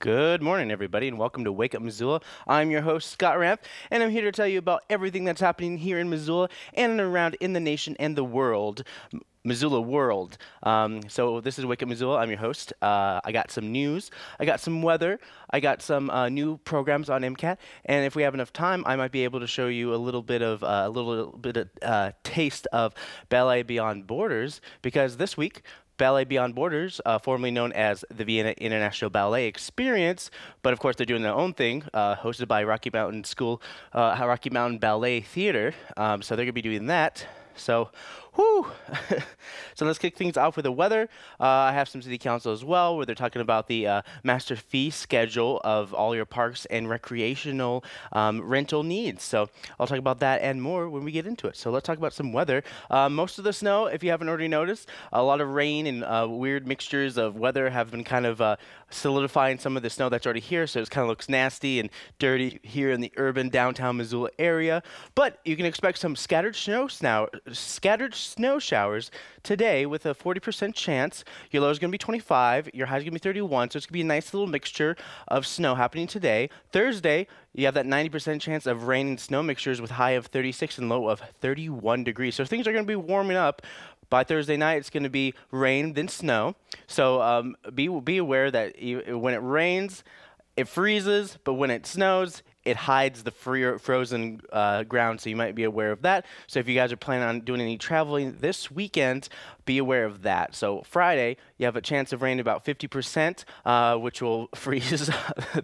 Good morning, everybody, and welcome to Wake Up Missoula. I'm your host, Scott Ramp, and I'm here to tell you about everything that's happening here in Missoula and around in the nation and the world. Missoula World. So this is Wake Up Missoula. I'm your host. I got some news. I got some weather. I got some new programs on MCAT, and if we have enough time, I might be able to show you a little bit of taste of Ballet Beyond Borders, because this week Ballet Beyond Borders, formerly known as the Vienna International Ballet Experience, but of course they're doing their own thing, hosted by Rocky Mountain School, Rocky Mountain Ballet Theater. So they're going to be doing that. So, whoo! So let's kick things off with the weather. I have some city council as well, where they're talking about the master fee schedule of all your parks and recreational rental needs. So I'll talk about that and more when we get into it. So let's talk about some weather. Most of the snow, if you haven't already noticed, a lot of rain and weird mixtures of weather have been kind of solidifying some of the snow that's already here. So it kind of looks nasty and dirty here in the urban downtown Missoula area. But you can expect some scattered snow showers today with a 40% chance. Your low is going to be 25. Your high is going to be 31. So it's going to be a nice little mixture of snow happening today. Thursday, you have that 90% chance of rain and snow mixtures with high of 36 and low of 31 degrees. So things are going to be warming up. By Thursday night, it's going to be rain, then snow. So be aware that when it rains, it freezes, but when it snows, it hides the frozen ground, so you might be aware of that. So if you guys are planning on doing any traveling this weekend, be aware of that. So Friday, you have a chance of rain about 50%, which will freeze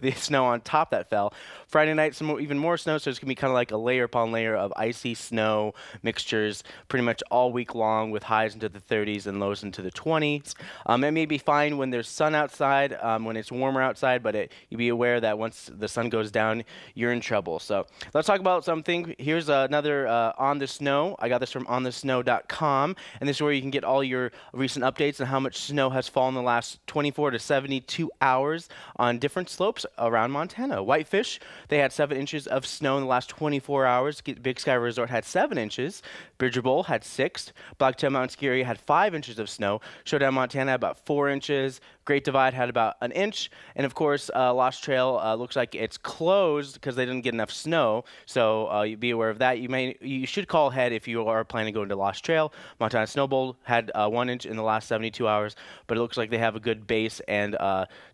the snow on top that fell. Friday night, even more snow, so it's going to be kind of like a layer upon layer of icy snow mixtures pretty much all week long, with highs into the 30s and lows into the 20s. It may be fine when there's sun outside, when it's warmer outside, but you be aware that once the sun goes down, you're in trouble. So let's talk about something. Here's another On the Snow. I got this from onthesnow.com, and this is where you can get all your recent updates on how much snow has fallen in the last 24 to 72 hours on different slopes around Montana. Whitefish, they had 7 inches of snow in the last 24 hours. Big Sky Resort had 7 inches. Bridger Bowl had 6. Blacktail Mountain Ski Area had 5 inches of snow. Showdown, Montana, about 4 inches. Great Divide had about an inch. And of course, Lost Trail looks like it's closed because they didn't get enough snow. So you be aware of that. You should call ahead if you are planning to go into Lost Trail. Montana Snow Bowl had 1 inch in the last 72 hours, but it looks like they have a good base and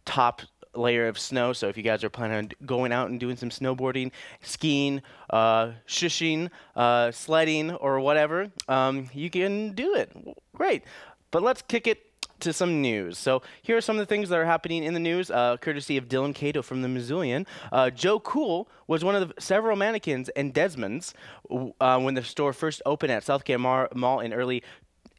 top layer of snow. So if you guys are planning on going out and doing some snowboarding, skiing, shushing, sledding, or whatever, you can do it. Great. But let's kick it to some news. So here are some of the things that are happening in the news, courtesy of Dylan Cato from the Missoulian. Joe Cool was one of the several mannequins in Desmond's when the store first opened at Southgate Mall in early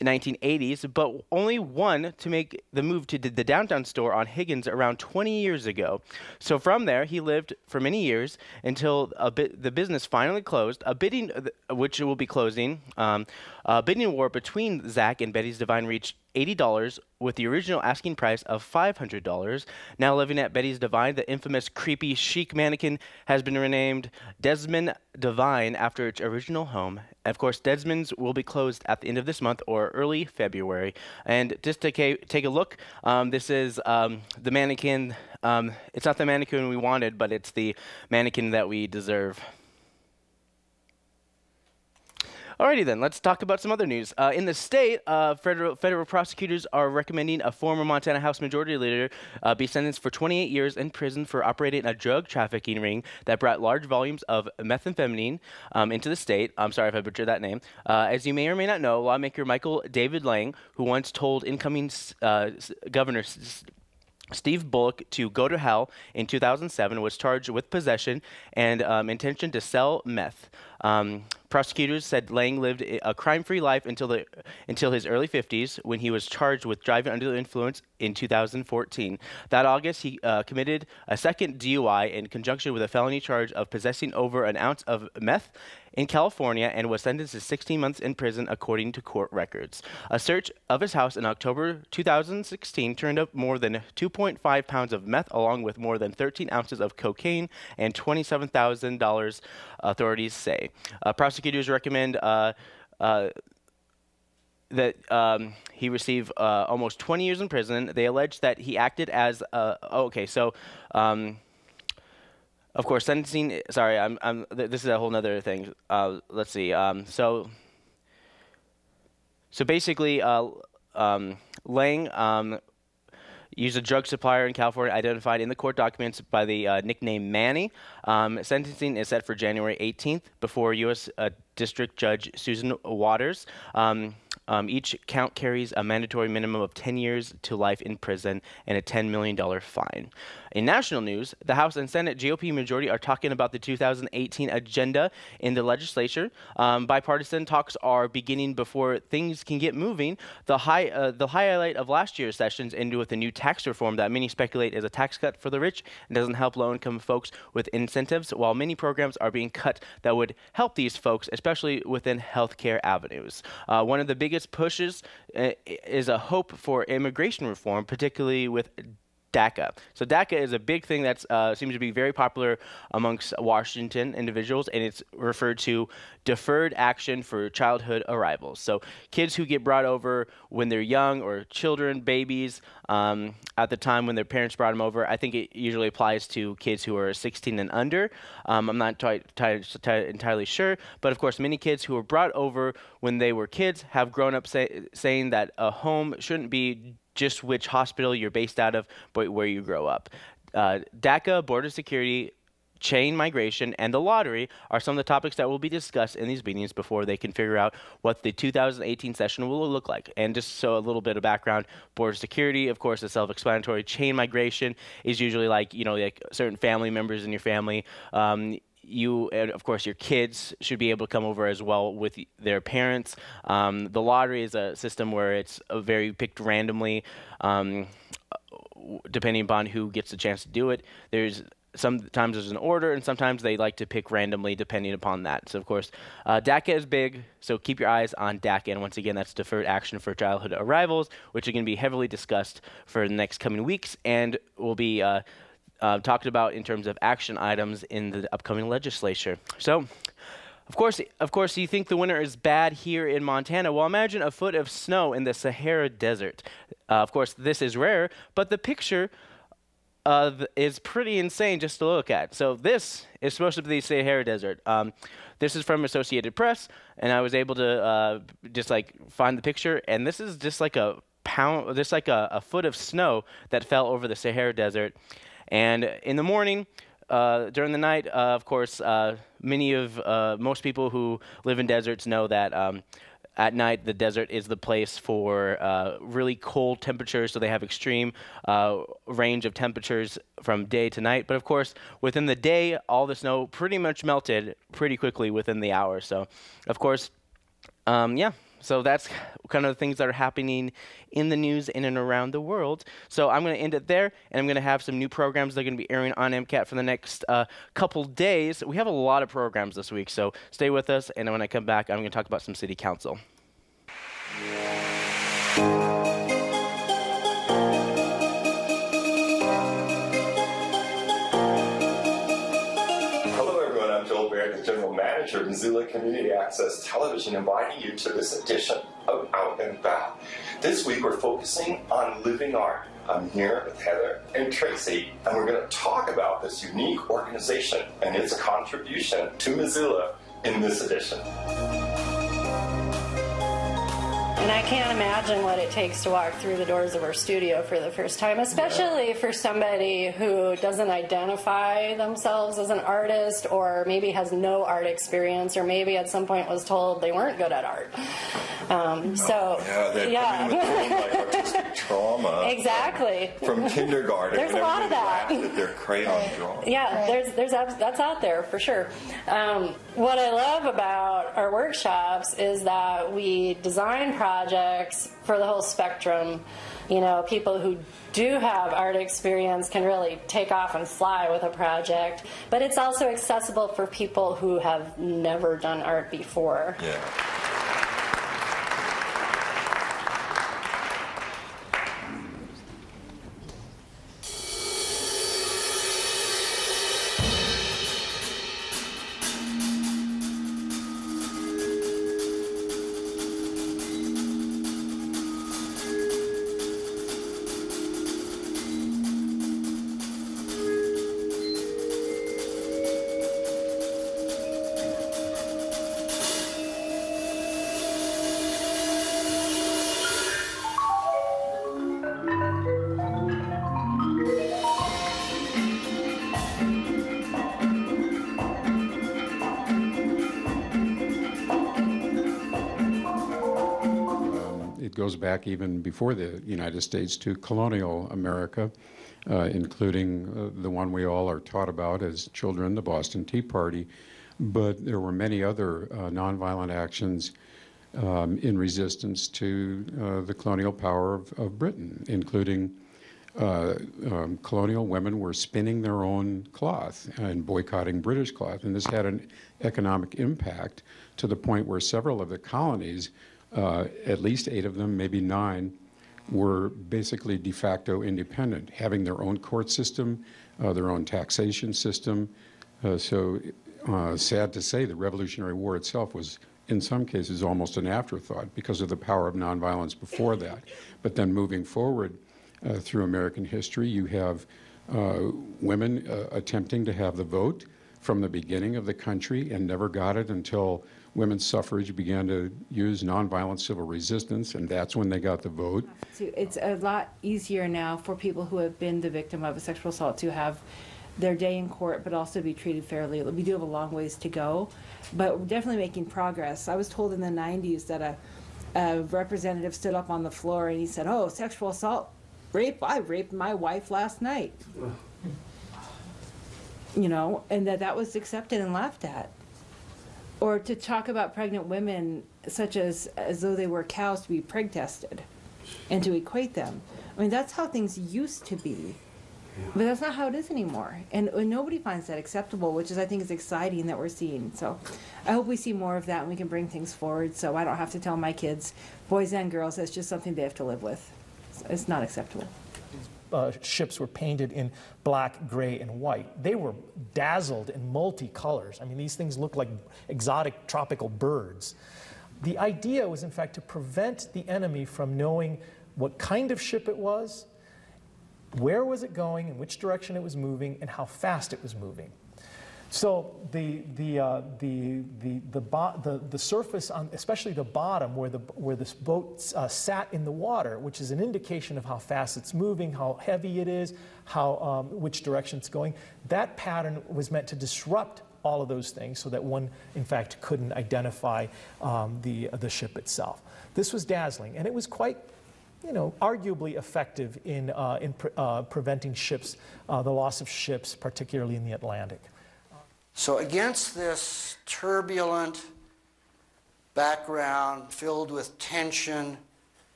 1980s, but only one to make the move to the downtown store on Higgins around 20 years ago. So from there, he lived for many years until the business finally closed. Which will be closing. Bidding war between Zach and Betty's Divine reached $80, with the original asking price of $500. Now living at Betty's Divine, the infamous creepy chic mannequin has been renamed Desmond Divine after its original home. And of course, Desmond's will be closed at the end of this month or early February. And just to take a look, this is the mannequin. It's not the mannequin we wanted, but it's the mannequin that we deserve. Alrighty then, let's talk about some other news. In the state, federal prosecutors are recommending a former Montana House Majority Leader be sentenced for 28 years in prison for operating a drug trafficking ring that brought large volumes of methamphetamine into the state. I'm sorry if I butchered that name. As you may or may not know, lawmaker Michael David Lang, who once told incoming Governor Steve Bullock to go to hell in 2007, was charged with possession and intention to sell meth. Prosecutors said Lang lived a crime-free life until his early 50s, when he was charged with driving under the influence in 2014. That August, he committed a second DUI in conjunction with a felony charge of possessing over an ounce of meth in California, and was sentenced to 16 months in prison, according to court records. A search of his house in October 2016 turned up more than 2.5 pounds of meth, along with more than 13 ounces of cocaine and $27,000, authorities say. Prosecutors recommend that he received almost 20 years in prison. They allege that he acted as of course, sentencing. Sorry, this is a whole nother thing. Let's see. So basically, Lang used a drug supplier in California identified in the court documents by the nickname Manny. Sentencing is set for January 18th before U.S. District Judge Susan Waters. Each count carries a mandatory minimum of 10 years to life in prison and a $10 million fine. In national news, the House and Senate GOP majority are talking about the 2018 agenda in the legislature. Bipartisan talks are beginning before things can get moving. The highlight of last year's sessions ended with a new tax reform that many speculate is a tax cut for the rich and doesn't help low-income folks with incentives, while many programs are being cut that would help these folks, especially within healthcare avenues. One of the biggest pushes is a hope for immigration reform, particularly with DACA. So DACA is a big thing that seems to be very popular amongst Washington individuals, and it's referred to deferred action for childhood arrivals. So kids who get brought over when they're young, or children, babies, at the time when their parents brought them over. I think it usually applies to kids who are 16 and under. I'm not entirely sure, but of course many kids who were brought over when they were kids have grown up saying that a home shouldn't be just which hospital you're based out of, but where you grow up. DACA, border security, chain migration, and the lottery are some of the topics that will be discussed in these meetings before they can figure out what the 2018 session will look like. And just so a little bit of background, border security, of course, is self-explanatory. Chain migration is usually like certain family members in your family. You and of course your kids should be able to come over as well with their parents. The lottery is a system where it's very picked randomly, depending upon who gets the chance to do it. Sometimes there's an order, and sometimes they like to pick randomly depending upon that. So of course, DACA is big, so keep your eyes on DACA. And once again, that's deferred action for childhood arrivals, which are going to be heavily discussed for the next coming weeks, and will be talked about in terms of action items in the upcoming legislature. So, of course, you think the winter is bad here in Montana. Well, imagine a foot of snow in the Sahara Desert. Of course, this is rare, but the picture is pretty insane just to look at. So this is supposed to be the Sahara Desert. This is from Associated Press, and I was able to just find the picture, and this is just like a foot of snow that fell over the Sahara Desert. And in the morning, during the night, of course, most people who live in deserts know that at night the desert is the place for really cold temperatures, so they have extreme range of temperatures from day to night. But of course, within the day, all the snow pretty much melted pretty quickly within the hour. So, of course, yeah. So that's kind of the things that are happening in the news in and around the world. So I'm going to end it there, and I'm going to have some new programs that are going to be airing on MCAT for the next couple days. We have a lot of programs this week, so stay with us, and when I come back, I'm going to talk about some city council. General Manager of Missoula Community Access Television, inviting you to this edition of Out and About. This week we're focusing on living art. I'm here with Heather and Tracy, and we're going to talk about this unique organization and its contribution to Missoula in this edition. And I can't imagine what it takes to walk through the doors of our studio for the first time, especially for somebody who doesn't identify themselves as an artist, or maybe has no art experience, or maybe at some point was told they weren't good at art. Coming with artistic trauma. Exactly. From kindergarten. There's a lot of that. At their crayon drawing. Yeah, that's out there for sure. What I love about our workshops is that we design projects for the whole spectrum. You know, people who do have art experience can really take off and fly with a project, but it's also accessible for people who have never done art before. Yeah. goes back even before the United States to colonial America, including the one we all are taught about as children, the Boston Tea Party. But there were many other nonviolent actions in resistance to the colonial power of Britain, including colonial women were spinning their own cloth and boycotting British cloth. And this had an economic impact to the point where several of the colonies, at least 8 of them, maybe 9, were basically de facto independent, having their own court system, their own taxation system. So sad to say, the Revolutionary War itself was, in some cases, almost an afterthought because of the power of nonviolence before that. But then moving forward through American history, you have women attempting to have the vote from the beginning of the country and never got it until women's suffrage began to use nonviolent civil resistance, and that's when they got the vote. It's a lot easier now for people who have been the victim of a sexual assault to have their day in court, but also be treated fairly. We do have a long ways to go, but we're definitely making progress. I was told in the 90s that a representative stood up on the floor and he said, "Oh, sexual assault, rape, I raped my wife last night." You know, and that was accepted and laughed at. Or to talk about pregnant women such as though they were cows to be prig tested and to equate them. I mean, that's how things used to be. But that's not how it is anymore. And nobody finds that acceptable, which is, I think, is exciting that we're seeing. So I hope we see more of that and we can bring things forward so I don't have to tell my kids, boys and girls, that's just something they have to live with. It's not acceptable. Ships were painted in black, gray, and white. They were dazzled in multicolors. I mean, these things look like exotic tropical birds. The idea was, in fact, to prevent the enemy from knowing what kind of ship it was, where was it going, in which direction it was moving, and how fast it was moving. So the surface, on, especially the bottom, where this boat sat in the water, which is an indication of how fast it's moving, how heavy it is, how which direction it's going. That pattern was meant to disrupt all of those things, so that one, in fact, couldn't identify the ship itself. This was dazzling, and it was quite, you know, arguably effective in preventing ships, the loss of ships, particularly in the Atlantic. So against this turbulent background filled with tension,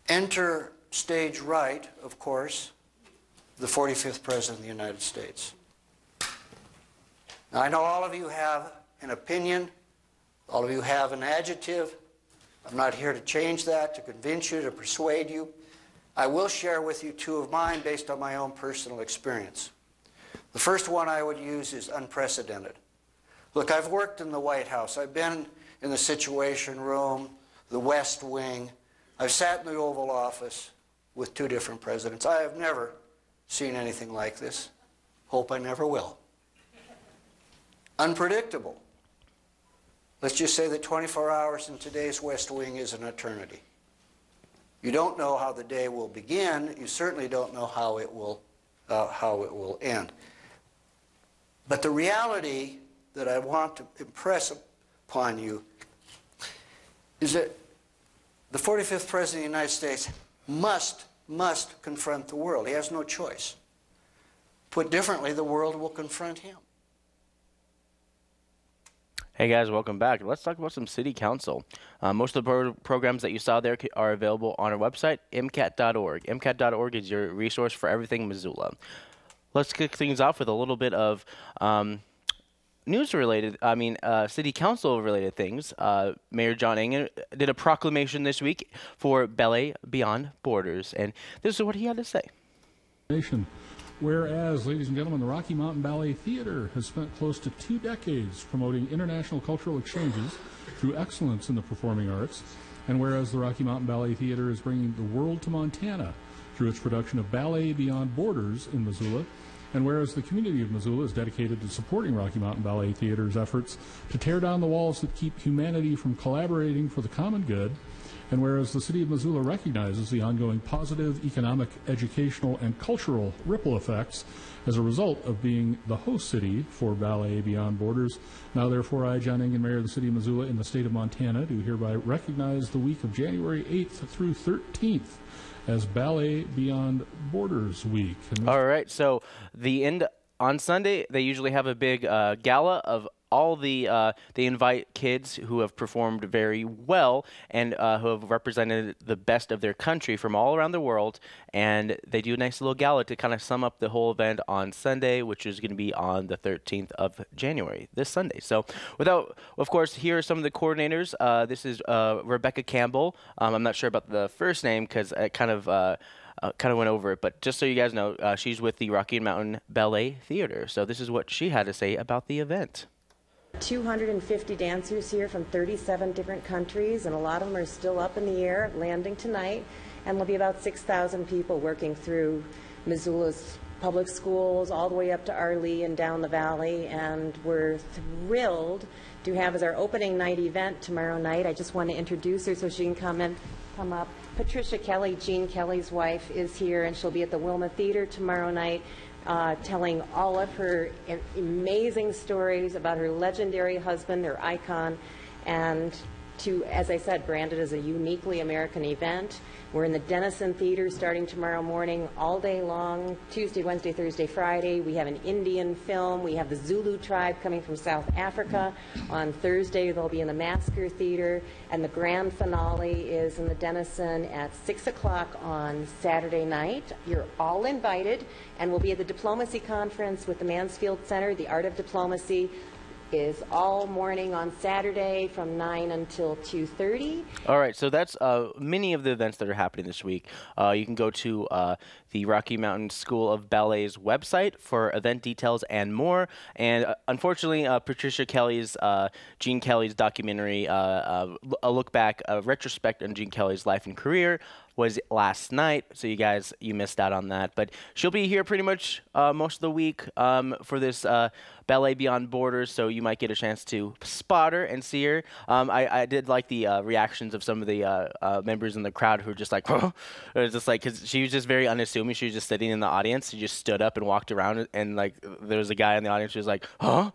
enter stage right, of course, the 45th President of the United States. Now, I know all of you have an opinion, all of you have an adjective. I'm not here to change that, to convince you, to persuade you. I will share with you 2 of mine based on my own personal experience. The first one I would use is unprecedented. Look, I've worked in the White House. I've been in the Situation Room, the West Wing. I've sat in the Oval Office with 2 different presidents. I have never seen anything like this. Hope I never will. Unpredictable. Let's just say that 24 hours in today's West Wing is an eternity. You don't know how the day will begin. You certainly don't know how it will end. But the reality that I want to impress upon you is that the 45th President of the United States must confront the world. He has no choice. Put differently, the world will confront him. Hey guys, welcome back. Let's talk about some city council. Most of the programs that you saw there are available on our website, MCAT.org. MCAT.org is your resource for everything Missoula. Let's kick things off with a little bit of city council related things. Mayor John Engen did a proclamation this week for Ballet Beyond Borders, and this is what he had to say. Whereas, ladies and gentlemen, the Rocky Mountain Ballet Theater has spent close to 2 decades promoting international cultural exchanges through excellence in the performing arts, and whereas the Rocky Mountain Ballet Theater is bringing the world to Montana through its production of Ballet Beyond Borders in Missoula, and whereas the community of Missoula is dedicated to supporting Rocky Mountain Ballet Theater's efforts to tear down the walls that keep humanity from collaborating for the common good, And whereas the City of Missoula recognizes the ongoing positive economic, educational, and cultural ripple effects as a result of being the host city for Ballet Beyond Borders, now therefore I, John Engen, Mayor of the City of Missoula in the state of Montana, do hereby recognize the week of January 8th through 13th as Ballet Beyond Borders Week. All right, so on Sunday, they usually have a big gala of all the, they invite kids who have performed very well and who have represented the best of their country from all around the world, and they do a nice little gala to kind of sum up the whole event on Sunday, which is going to be on the 13th of January, this Sunday. So of course, here are some of the coordinators. This is Rebecca Campbell. I'm not sure about the first name because I kind of went over it, but just so you guys know, she's with the Rocky Mountain Ballet Theater. So this is what she had to say about the event. 250 dancers here from 37 different countries, and a lot of them are still up in the air, landing tonight, and there'll be about 6,000 people working through Missoula's public schools all the way up to Arlee and down the valley, and we're thrilled to have as our opening night event tomorrow night. I just want to introduce her so she can come up. Patricia Kelly, Gene Kelly's wife, is here, and she'll be at the Wilma Theater tomorrow night, telling all of her amazing stories about her legendary husband, her icon, and to, as I said, brand it as a uniquely American event. We're in the Denison Theater starting tomorrow morning, all day long, Tuesday, Wednesday, Thursday, Friday. We have an Indian film. We have the Zulu tribe coming from South Africa. On Thursday, they'll be in the Masker Theater, and the grand finale is in the Denison at 6 o'clock on Saturday night. You're all invited, and we'll be at the Diplomacy Conference with the Mansfield Center. The Art of Diplomacy is all morning on Saturday from 9 until 2:30. All right, so that's many of the events that are happening this week. You can go to the Rocky Mountain School of Ballet's website for event details and more. And unfortunately, Patricia Kelly's, Gene Kelly's documentary, a look back, a retrospect on Gene Kelly's life and career, was last night, so you missed out on that. But she'll be here pretty much most of the week for this Ballet Beyond Borders, so you might get a chance to spot her and see her. I did like the reactions of some of the members in the crowd who were just like, huh? It was just like, because she was just very unassuming. She was just sitting in the audience. She just stood up and walked around, and like there was a guy in the audience who was like, huh?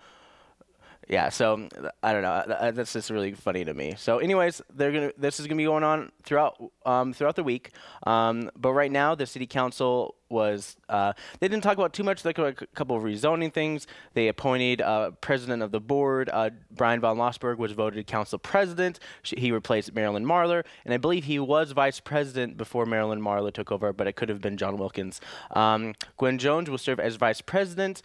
Yeah, so I don't know. That's just really funny to me. So, anyways, this is gonna be going on throughout the week. But right now, the city council was they didn't talk about too much. Like a couple of rezoning things. They appointed president of the board. Brian von Lossberg was voted council president. He replaced Marilyn Marler, and I believe he was vice president before Marilyn Marler took over, but it could have been John Wilkins. Gwen Jones will serve as vice president.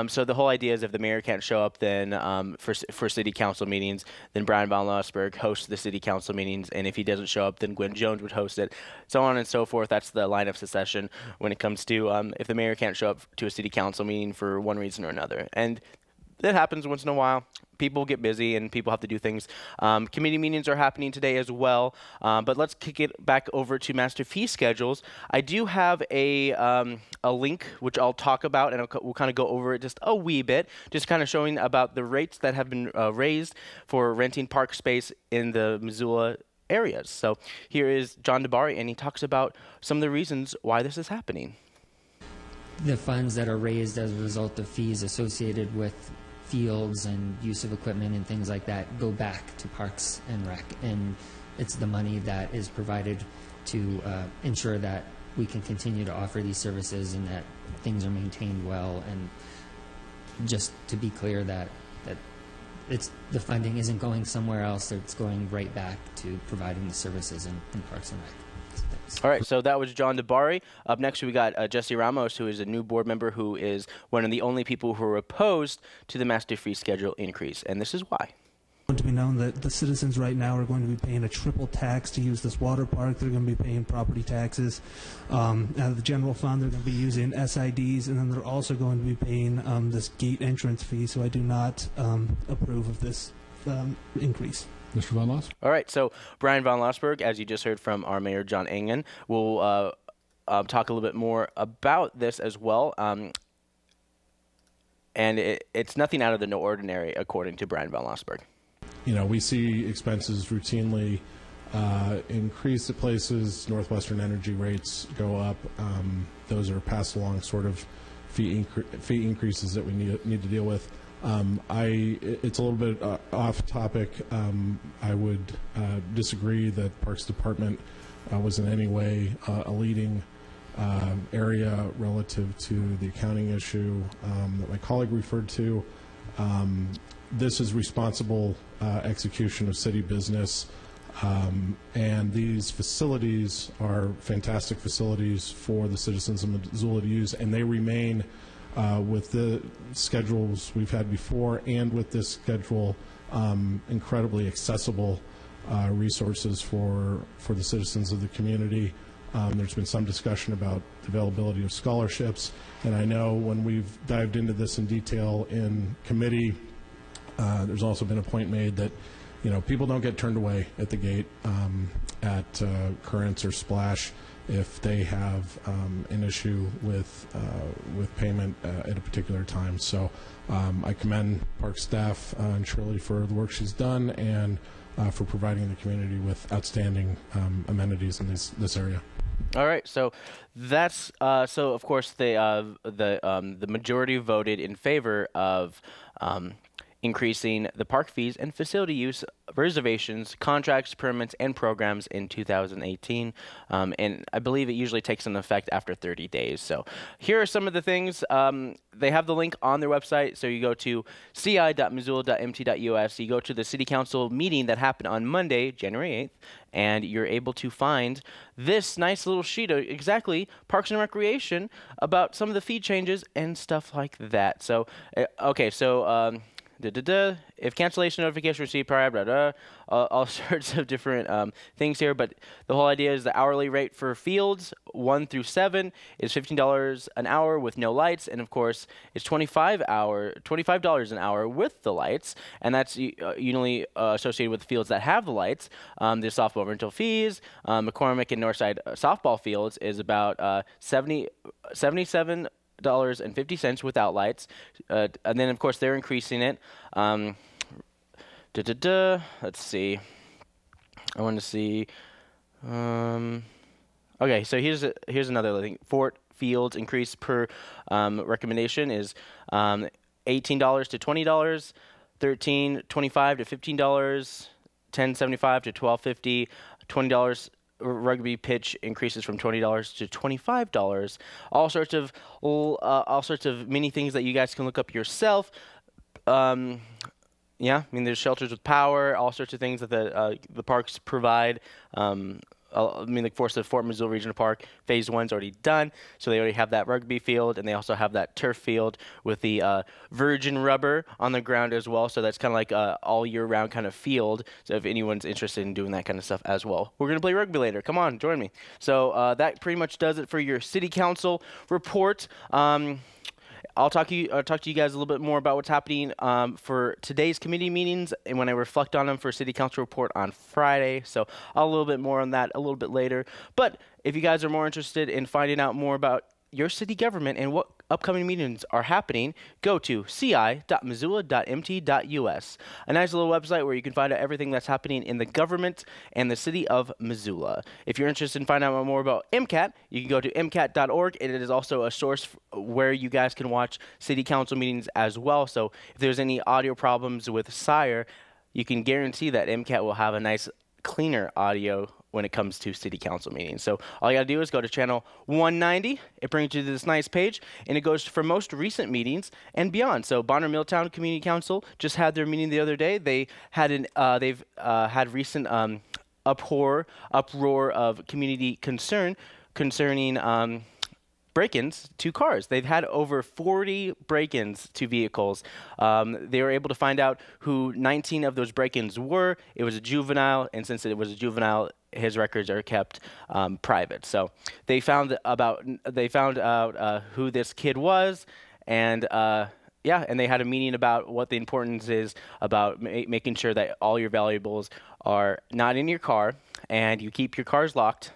So the whole idea is if the mayor can't show up, then for city council meetings, then Brian von Lossberg hosts the city council meetings, and if he doesn't show up, then Gwen Jones would host it, so on and so forth. That's the line of succession when it comes to if the mayor can't show up to a city council meeting for one reason or another. And that happens once in a while. People get busy and people have to do things. Committee meetings are happening today as well. But let's kick it back over to master fee schedules. I do have a link which I'll talk about, and we'll kind of go over it just a wee bit, just kind of showing about the rates that have been raised for renting park space in the Missoula areas. So here is John DeBari, and he talks about some of the reasons why this is happening. The funds that are raised as a result of fees associated with fields and use of equipment and things like that go back to Parks and Rec, and it's the money that is provided to ensure that we can continue to offer these services and that things are maintained well. And just to be clear that the funding isn't going somewhere else, it's going right back to providing the services in Parks and Rec. Thanks. All right, so that was John DeBari. Up next, we got Jesse Ramos, who is a new board member who is one of the only people who are opposed to the master fee schedule increase, and this is why. To be known that the citizens right now are going to be paying a triple tax to use this water park. They're going to be paying property taxes. Out of the general fund, they're going to be using SIDs, and then they're also going to be paying this gate entrance fee, so I do not approve of this increase. Mr. Von Loss? All right, so Brian von Lossberg, as you just heard from our mayor, John Engen, will talk a little bit more about this as well. And it's nothing out of the ordinary, according to Brian von Lossberg. You know, we see expenses routinely increase at places. Northwestern Energy rates go up. Those are passed along sort of fee increases that we need to deal with. It's a little bit off topic. I would disagree that Parks Department was in any way a leading area relative to the accounting issue that my colleague referred to. This is responsible execution of city business, and these facilities are fantastic facilities for the citizens of Missoula to use, and they remain with the schedules we've had before and with this schedule incredibly accessible resources for the citizens of the community. There's been some discussion about the availability of scholarships, and I know when we've dived into this in detail in committee, there's also been a point made that people don't get turned away at the gate at Currents or Splash if they have an issue with payment at a particular time. So I commend Park staff and Shirley for the work she's done and for providing the community with outstanding amenities in this area. All right, so that's so. Of course, the majority voted in favor of increasing the park fees and facility use, reservations, contracts, permits, and programs in 2018. And I believe it usually takes an effect after 30 days. So here are some of the things. They have the link on their website. So you go to ci.missoula.mt.us. You go to the city council meeting that happened on Monday, January 8th, and you're able to find this nice little sheet of exactly Parks and Recreation about some of the fee changes and stuff like that. So, okay, so if cancellation notification received prior, blah, blah, all sorts of different things here. But the whole idea is the hourly rate for fields 1 through 7 is $15 an hour with no lights, and of course it's $25 an hour with the lights, and that's usually associated with fields that have the lights. The softball rental fees, McCormick and Northside softball fields is about $77.50 without lights, and then of course they're increasing it. Let's see. I want to see. Okay, so here's another thing. Fort Fields increase per recommendation is $18 to $20, $13.25 to $15, $10.75 to $12.50, $20. Rugby pitch increases from $20 to $25. All sorts of mini things that you guys can look up yourself. Yeah, I mean, there's shelters with power, all sorts of things that the parks provide. I mean, like Fort Missoula Regional Park, Phase 1's already done, so they already have that rugby field, and they also have that turf field with the virgin rubber on the ground as well, so that's kind of like all year-round kind of field, so if anyone's interested in doing that kind of stuff as well. We're going to play rugby later. Come on, join me. So that pretty much does it for your City Council report. I'll talk to you guys a little bit more about what's happening for today's committee meetings and when I reflect on them for City Council report on Friday. So I'll a little bit more on that a little bit later. But if you guys are more interested in finding out more about your city government and what upcoming meetings are happening, go to ci.missoula.mt.us, a nice little website where you can find out everything that's happening in the government and the city of Missoula. If you're interested in finding out more about MCAT, you can go to mcat.org, and it is also a source where you guys can watch city council meetings as well. So if there's any audio problems with Sire, you can guarantee that MCAT will have a nice, cleaner audio when it comes to city council meetings. So all you gotta do is go to channel 190. It brings you to this nice page, and it goes for most recent meetings and beyond. So Bonner Milltown Community Council just had their meeting the other day. They had they've had recent uproar of community concern concerning break-ins to cars. They've had over 40 break-ins to vehicles. They were able to find out who 19 of those break-ins were. It was a juvenile, and since it was a juvenile, his records are kept private. So they found out who this kid was, and yeah, and they had a meeting about what the importance is about making sure that all your valuables are not in your car and you keep your cars locked.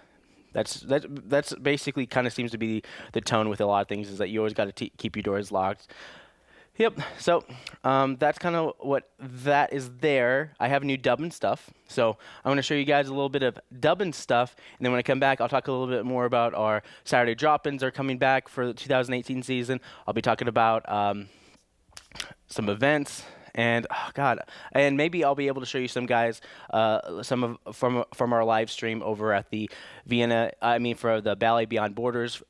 That's basically kind of seems to be the tone with a lot of things, is that you always got to keep your doors locked. Yep. So that's kind of what that is there. I have new Dubbin stuff. So I'm going to show you guys a little bit of Dubbin stuff. And then when I come back, I'll talk a little bit more about our Saturday drop-ins are coming back for the 2018 season. I'll be talking about some events. And and maybe I'll be able to show you some guys, from our live stream over at the for the Ballet Beyond Borders,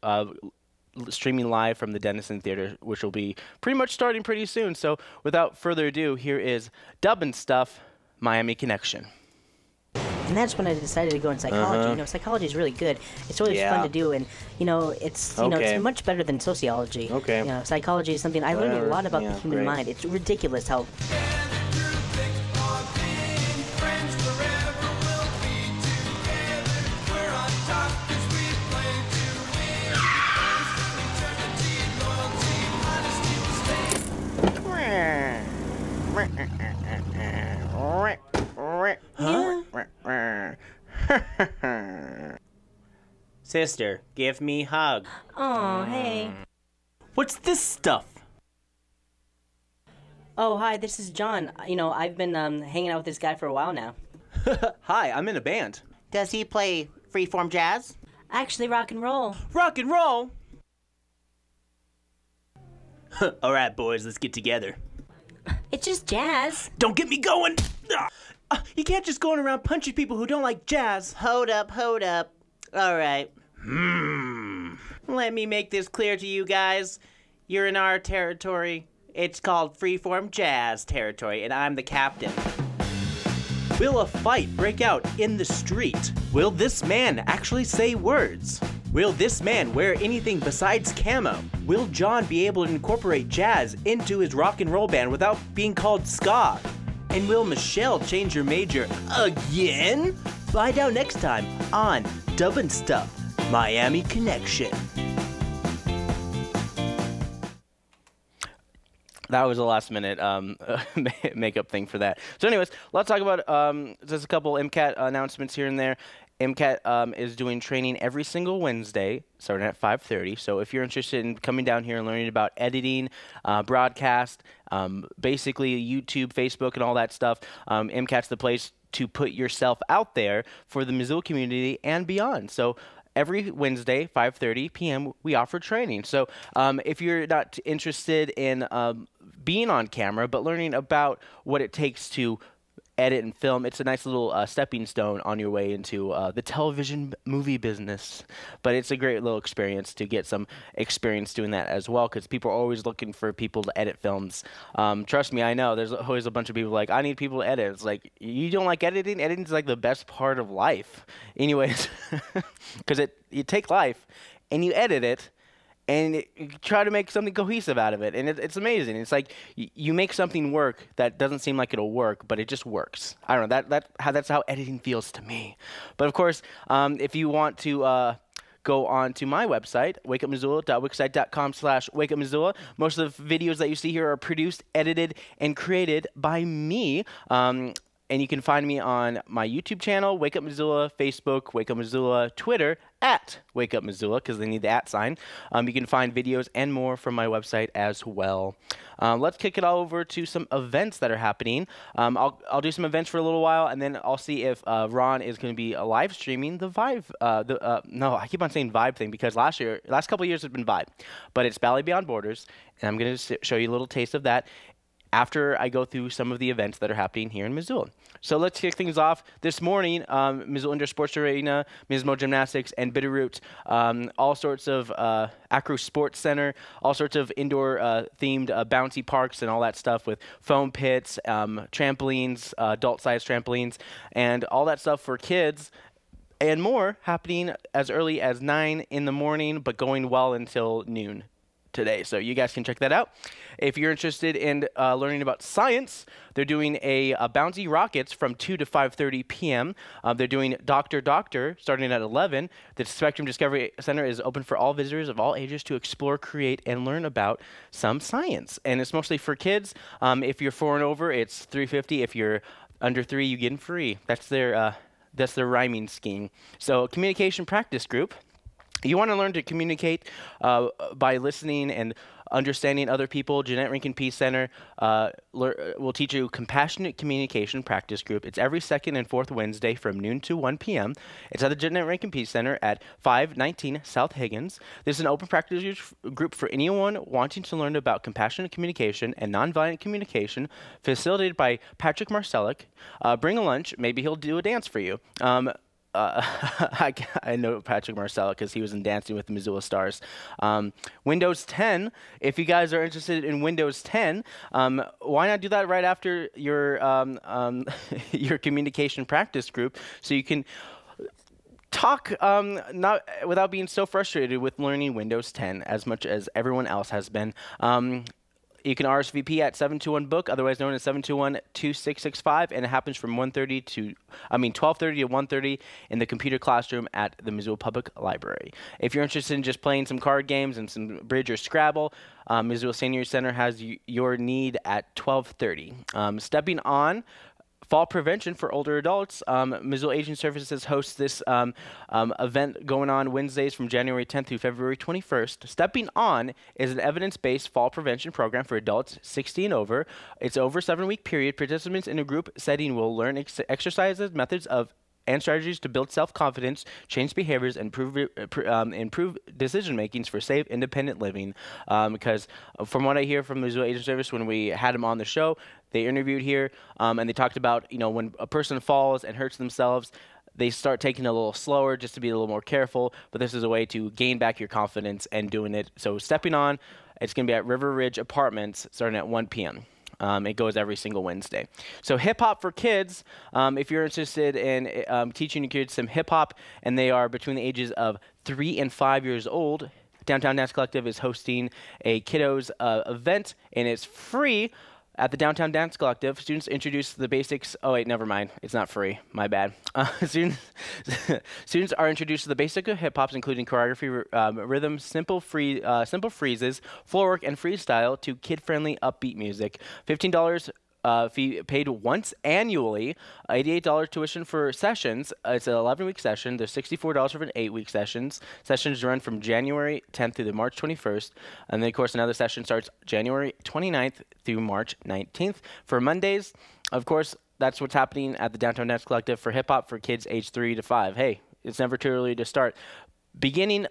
streaming live from the Denison Theater, which will be pretty much starting pretty soon. So without further ado, here is Dubbin Stuff, Miami Connection. And that's when I decided to go in psychology. You know, psychology is really good. It's really fun to do, and it's it's much better than sociology. Okay. You know, psychology is something I learned a lot about the human mind. It's ridiculous how. Sister, give me hug. Oh, hey. What's this stuff? Oh, hi, this is John. You know, I've been hanging out with this guy for a while now. Hi, I'm in a band. Does he play freeform jazz? Actually, rock and roll. Rock and roll? All right, boys, let's get together. It's just jazz. Don't get me going! You can't just go around punching people who don't like jazz. Hold up. All right. Let me make this clear to you guys. You're in our territory. It's called freeform jazz territory, and I'm the captain. Will a fight break out in the street? Will this man actually say words? Will this man wear anything besides camo? Will John be able to incorporate jazz into his rock and roll band without being called ska? And will Michelle change her major again? Find out next time on Dubbin Stuff, Miami Connection. That was a last minute makeup thing for that. So anyways, let's talk about just a couple MCAT announcements here and there. MCAT is doing training every single Wednesday, starting at 5:30. So if you're interested in coming down here and learning about editing, broadcast, basically YouTube, Facebook, and all that stuff, MCAT's the place to put yourself out there for the Missoula community and beyond. So every Wednesday, 5:30 p.m., we offer training. So if you're not interested in being on camera, but learning about what it takes to edit and film, it's a nice little stepping stone on your way into the television movie business. But it's a great little experience to get some experience doing that as well, because people are always looking for people to edit films. Trust me, I know there's always a bunch of people like, I need people to edit. It's like, you don't like editing? Editing's like the best part of life. Anyways, because you take life and you edit it, and you try to make something cohesive out of it. And it's amazing. It's like you make something work that doesn't seem like it'll work, but it just works. I don't know. That's how editing feels to me. But, of course, if you want to go on to my website, wakeupmissoula.wixsite.com/wakeupmissoula. Most of the videos that you see here are produced, edited, and created by me. And you can find me on my YouTube channel, Wake Up Missoula, Facebook, Wake Up Missoula, Twitter, at Wake Up Missoula, because they need the @ sign. You can find videos and more from my website as well. Let's kick it all over to some events that are happening. I'll do some events for a little while, and then I'll see if Ron is going to be live streaming the Vibe. No, I keep on saying Vibe thing because last couple of years has been Vibe, but it's Ballet Beyond Borders, and I'm going to show you a little taste of that after I go through some of the events that are happening here in Missoula. So let's kick things off. This morning, Missoula Indoor Sports Arena, Mismo Gymnastics, and Bitterroot, all sorts of Acro Sports Center, all sorts of indoor themed bouncy parks and all that stuff with foam pits, trampolines, adult-sized trampolines, and all that stuff for kids and more happening as early as 9 in the morning, but going well until noon today. So you guys can check that out. If you're interested in learning about science, they're doing a bouncy rockets from 2 to 5:30 p.m. They're doing Doctor starting at 11. The Spectrum Discovery Center is open for all visitors of all ages to explore, create, and learn about some science. And it's mostly for kids. If you're 4 and over, it's $3.50. If you're under 3, you get in free. That's their rhyming scheme. So communication practice group. You want to learn to communicate by listening and understanding other people. Jeanette Rankin Peace Center will teach you compassionate communication practice group. It's every second and fourth Wednesday from noon to 1 p.m. It's at the Jeanette Rankin Peace Center at 519 South Higgins. This is an open practice group for anyone wanting to learn about compassionate communication and nonviolent communication, facilitated by Patrick Marcelic. Bring a lunch. Maybe he'll do a dance for you. I know Patrick Marcella because he was in Dancing with the Missoula Stars. Windows 10, if you guys are interested in Windows 10, why not do that right after your your communication practice group so you can talk not without being so frustrated with learning Windows 10 as much as everyone else has been. You can RSVP at 721-BOOK, otherwise known as 721-2665, and it happens from 12:30 to 1:30 in the computer classroom at the Missoula Public Library. If you're interested in just playing some card games and some bridge or Scrabble, Missoula Senior Center has your need at 12:30. Stepping on fall prevention for older adults. Missoula Aging Services hosts this event going on Wednesdays from January 10th through February 21st. Stepping On is an evidence-based fall prevention program for adults 60 and over. It's over a 7-week period. Participants in a group setting will learn exercises, methods and strategies to build self-confidence, change behaviors, and improve decision-makings for safe, independent living. Because from what I hear from Missoula Aging Service, when we had them on the show, they interviewed here, and they talked about, when a person falls and hurts themselves, they start taking it a little slower just to be a little more careful. But this is a way to gain back your confidence and doing it. So Stepping On, it's going to be at River Ridge Apartments starting at 1 p.m. It goes every single Wednesday. So hip hop for kids, if you're interested in teaching your kids some hip hop and they are between the ages of 3 and 5 years old, Downtown Dance Collective is hosting a kiddos event, and it's free. At the Downtown Dance Collective, students introduce the basics. Oh, wait, never mind. It's not free. My bad. Students are introduced to the basic of hip-hops, including choreography, rhythm, simple freezes, floor work, and freestyle, to kid-friendly upbeat music. $15 fee paid once annually, $88 tuition for sessions. It's an 11-week session. There's $64 for an 8-week sessions. Sessions run from January 10th through the March 21st. And then, of course, another session starts January 29th through March 19th. For Mondays, of course, that's what's happening at the Downtown Dance Collective for hip-hop for kids age 3 to 5. Hey, it's never too early to start. Beginning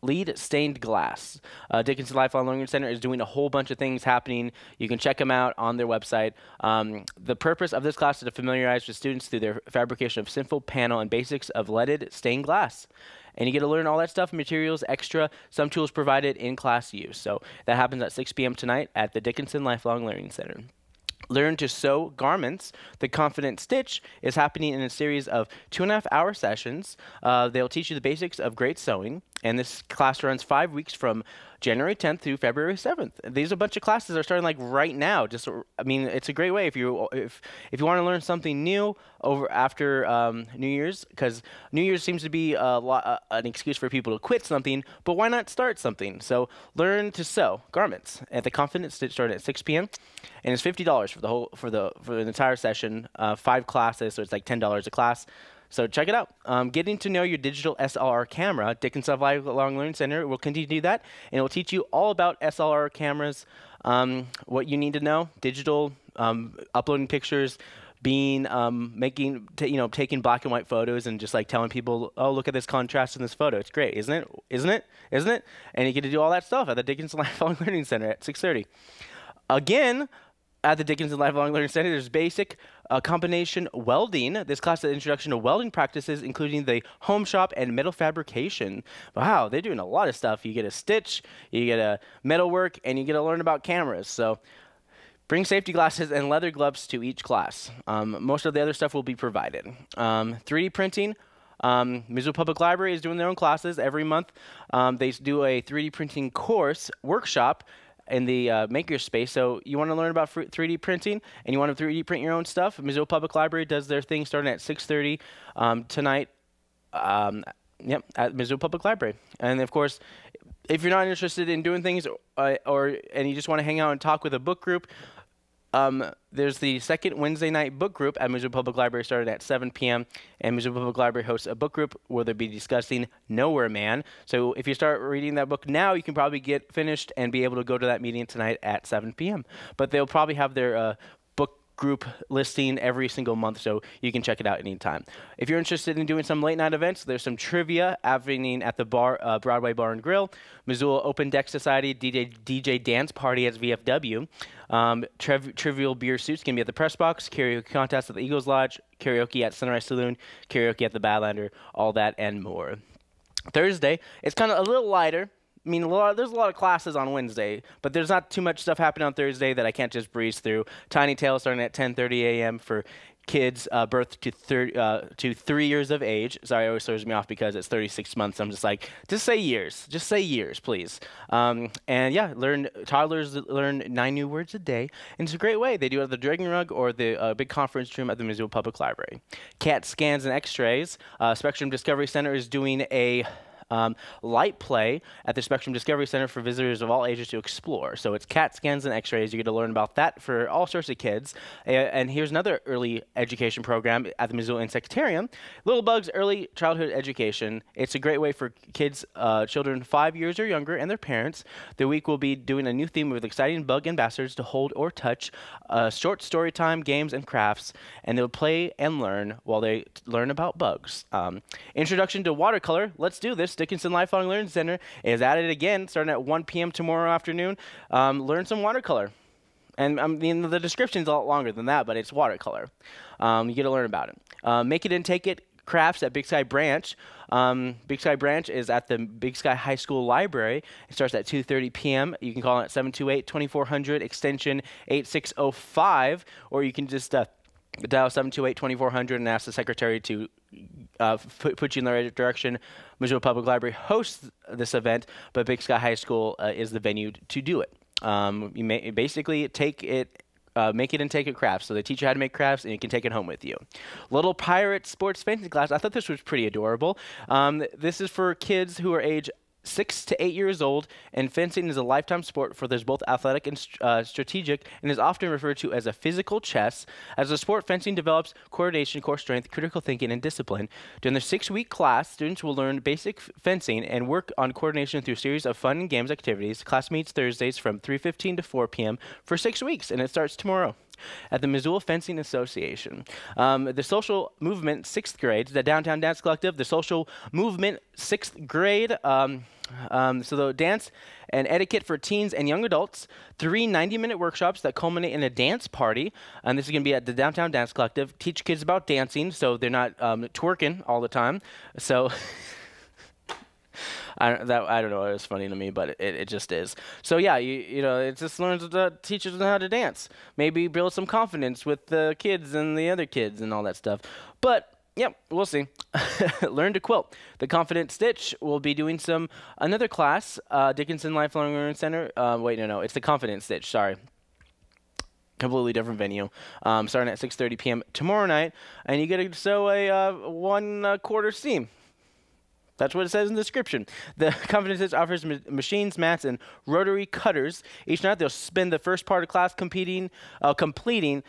Lead Stained Glass. Dickinson Lifelong Learning Center is doing a whole bunch of things happening. You can check them out on their website. The purpose of this class is to familiarize with students through their fabrication of simple panel and basics of leaded stained glass. And you get to learn all that stuff, materials, extra, some tools provided in class use. So that happens at 6 p.m. tonight at the Dickinson Lifelong Learning Center. Learn to Sew Garments. The Confident Stitch is happening in a series of 2.5-hour sessions. They'll teach you the basics of great sewing, and this class runs 5 weeks from January 10th through February 7th. These are a bunch of classes that are starting like right now. It's a great way if you want to learn something new after New Year's, because New Year's seems to be an excuse for people to quit something, but why not start something? So Learn to Sew Garments at the Confident Stitch starting at 6 p.m. and it's $50 for the entire session. 5 classes, so it's like $10 a class. So check it out. Getting to know your digital SLR camera. Dickinson Lifelong Learning Center will continue to do that, and it will teach you all about SLR cameras, what you need to know, digital, uploading pictures, taking black and white photos and just like telling people, oh, look at this contrast in this photo. It's great, isn't it? Isn't it? Isn't it? And you get to do all that stuff at the Dickinson Lifelong Learning Center at 6:30. Again, at the Dickinson Lifelong Learning Center, there's basic combination welding. This class is an introduction to welding practices, including the home shop and metal fabrication. Wow, they're doing a lot of stuff. You get a stitch, you get a metal work, and you get to learn about cameras. So bring safety glasses and leather gloves to each class. Most of the other stuff will be provided. 3D printing. Missoula Public Library is doing their own classes every month. They do a 3D printing course workshop in the makerspace. So you want to learn about 3D printing and you want to 3D print your own stuff, Missoula Public Library does their thing starting at 6:30 tonight at Missoula Public Library. And of course, if you're not interested in doing things and you just want to hang out and talk with a book group, There's the second Wednesday night book group at Missoula Public Library starting at 7 p.m. And Missoula Public Library hosts a book group where they'll be discussing Nowhere Man. So if you start reading that book now, you can probably get finished and be able to go to that meeting tonight at 7 p.m. But they'll probably have their book group listing every single month, so you can check it out anytime. If you're interested in doing some late night events, there's some trivia happening at the Broadway Bar and Grill, Missoula Open Deck Society DJ dance party at VFW, trivial beer suits can be at the Press Box, karaoke contest at the Eagles Lodge, karaoke at Sunrise Saloon, karaoke at the Badlander, all that and more. Thursday, it's kind of a little lighter. I mean, there's a lot of classes on Wednesday, but there's not too much stuff happening on Thursday that I can't just breeze through. Tiny Tales starting at 10:30 a.m. for kids birth to 3 years of age. Sorry, it always throws me off because it's 36 months. I'm just like, just say years. Just say years, please. And yeah, toddlers learn 9 new words a day. And it's a great way. They do it at the Dragon Rug or the big conference room at the Missoula Public Library. CAT scans and x-rays. Spectrum Discovery Center is doing a light play at the Spectrum Discovery Center for visitors of all ages to explore. So it's CAT scans and x-rays. You get to learn about that for all sorts of kids. And here's another early education program at the Missoula Insectarium. Little Bugs Early Childhood Education. It's a great way for kids, children 5 years or younger and their parents. The week will be doing a new theme with exciting bug ambassadors to hold or touch, short story time, games, and crafts. And they'll play and learn while they learn about bugs. Introduction to watercolor. Let's do this. Dickinson Lifelong Learning Center is at it again, starting at 1 p.m. tomorrow afternoon. Learn some watercolor. And I mean, the description's a lot longer than that, but it's watercolor. You get to learn about it. Make It and Take It crafts at Big Sky Branch. Big Sky Branch is at the Big Sky High School Library. It starts at 2:30 p.m. You can call it 728-2400, extension 8605, or you can just dial 728-2400 and ask the secretary to put you in the right direction. Missoula Public Library hosts this event, but Big Sky High School is the venue to do it. You may basically take it, make it and take it crafts. So they teach you how to make crafts, and you can take it home with you. Little Pirate Sports Fencing class. I thought this was pretty adorable. This is for kids who are age 6 to 8 years old, and fencing is a lifetime sport for those both athletic and strategic, and is often referred to as a physical chess. As a sport, fencing develops coordination, core strength, critical thinking, and discipline. During the 6-week class, students will learn basic fencing and work on coordination through a series of fun and games activities. Class meets Thursdays from 3:15 to 4 p.m. for 6 weeks, and it starts tomorrow at the Missoula Fencing Association. The Social Movement 6th grade, the Downtown Dance Collective, the Social Movement 6th grade, so the dance and etiquette for teens and young adults, 3 90-minute workshops that culminate in a dance party, and this is going to be at the Downtown Dance Collective. Teach kids about dancing so they're not twerking all the time. So I don't know. It was funny to me, but it just is. So yeah, you know, it just teaches them how to dance. Maybe build some confidence with the kids and the other kids and all that stuff. But yep, we'll see. Learn to quilt. The Confident Stitch will be doing another class. Dickinson Lifelong Learning Center. Wait, no, it's the Confident Stitch. Sorry. Completely different venue. Starting at 6:30 p.m. tomorrow night, and you get to sew a 1/4 seam. That's what it says in the description. The Confident Stitch offers machines, mats, and rotary cutters. Each night they'll spend the first part of class completing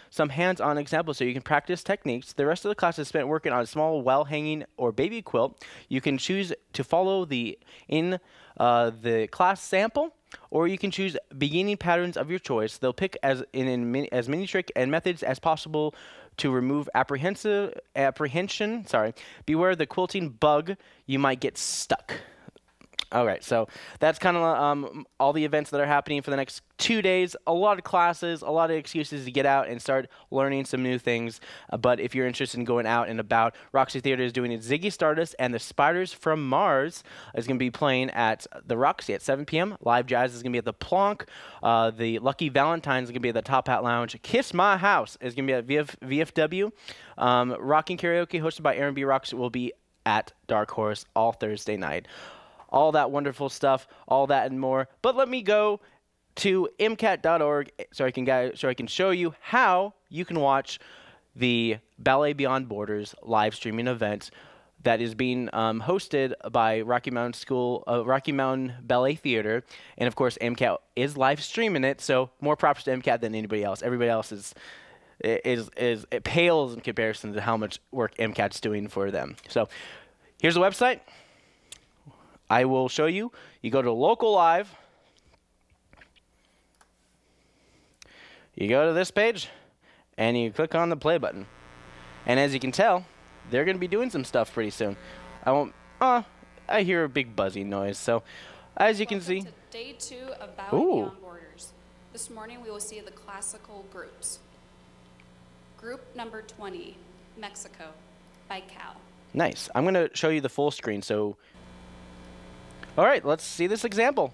some hands-on examples so you can practice techniques. The rest of the class is spent working on a small well-hanging or baby quilt. You can choose to follow the class sample, or you can choose beginning patterns of your choice. They'll pick as many tricks and methods as possible to remove apprehension. Beware the quilting bug. You might get stuck. All right, so that's kind of all the events that are happening for the next 2 days. A lot of classes, a lot of excuses to get out and start learning some new things. But if you're interested in going out and about, Roxy Theater is doing it. Ziggy Stardust and the Spiders from Mars is going to be playing at the Roxy at 7 p.m. Live Jazz is going to be at the Plonk. The Lucky Valentine's is going to be at the Top Hat Lounge. Kiss My House is going to be at VFW. Rocking Karaoke, hosted by Aaron B. Rocks, will be at Dark Horse all Thursday night. All that wonderful stuff, all that and more. But let me go to mcat.org so I can show you how you can watch the Ballet Beyond Borders live streaming event. that is being hosted by Rocky Mountain Ballet Theater, and of course MCAT is live streaming it. So more props to MCAT than anybody else. Everybody else is it pales in comparison to how much work MCAT's doing for them. So here's the website. I will show you. You go to Local Live. You go to this page, and you click on the play button. And as you can tell, they're going to be doing some stuff pretty soon. I hear a big buzzing noise. So, as you can see, to day 2 of Ballet Beyond Borders. This morning we will see the classical groups. Group number 20, Mexico, by Cal. Nice. I'm going to show you the full screen. So, all right, let's see this example.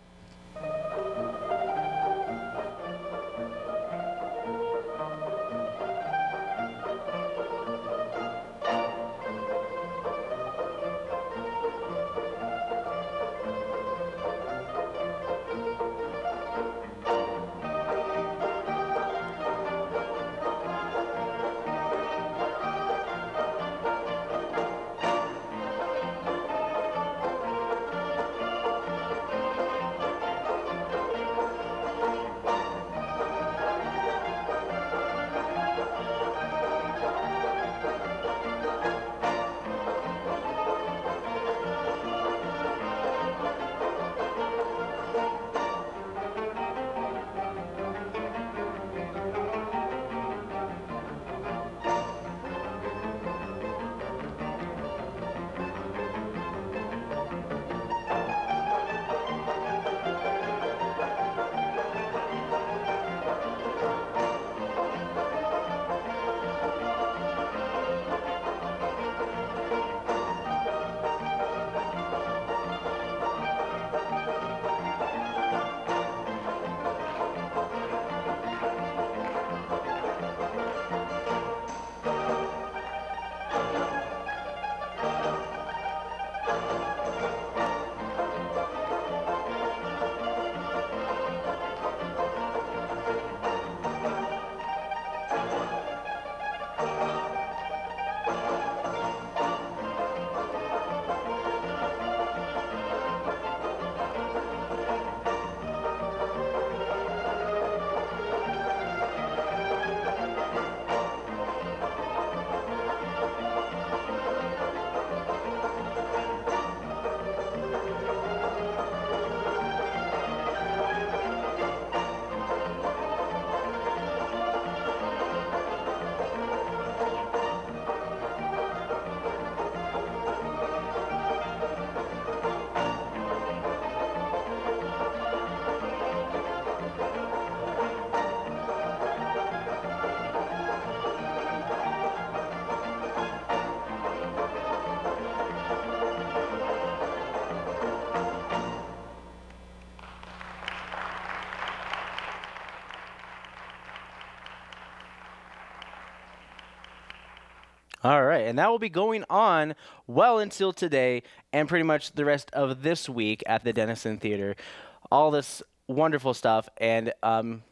All right, and that will be going on well until today and pretty much the rest of this week at the Denison Theater. All this wonderful stuff, and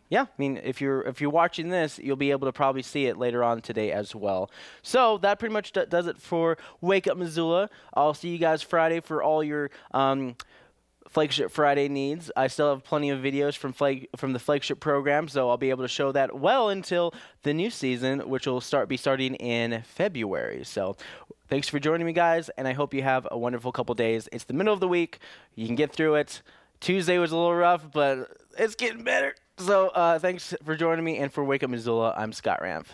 yeah, I mean, if you're watching this, you'll be able to probably see it later on today as well. So that pretty much does it for Wake Up Missoula. I'll see you guys Friday for all your Flagship Friday needs. I still have plenty of videos from the Flagship program, so I'll be able to show that well until the new season, which will be starting in February. So thanks for joining me, guys, and I hope you have a wonderful couple days. It's the middle of the week. You can get through it. Tuesday was a little rough, but it's getting better. So thanks for joining me, and for Wake Up Missoula, I'm Scott Ramp.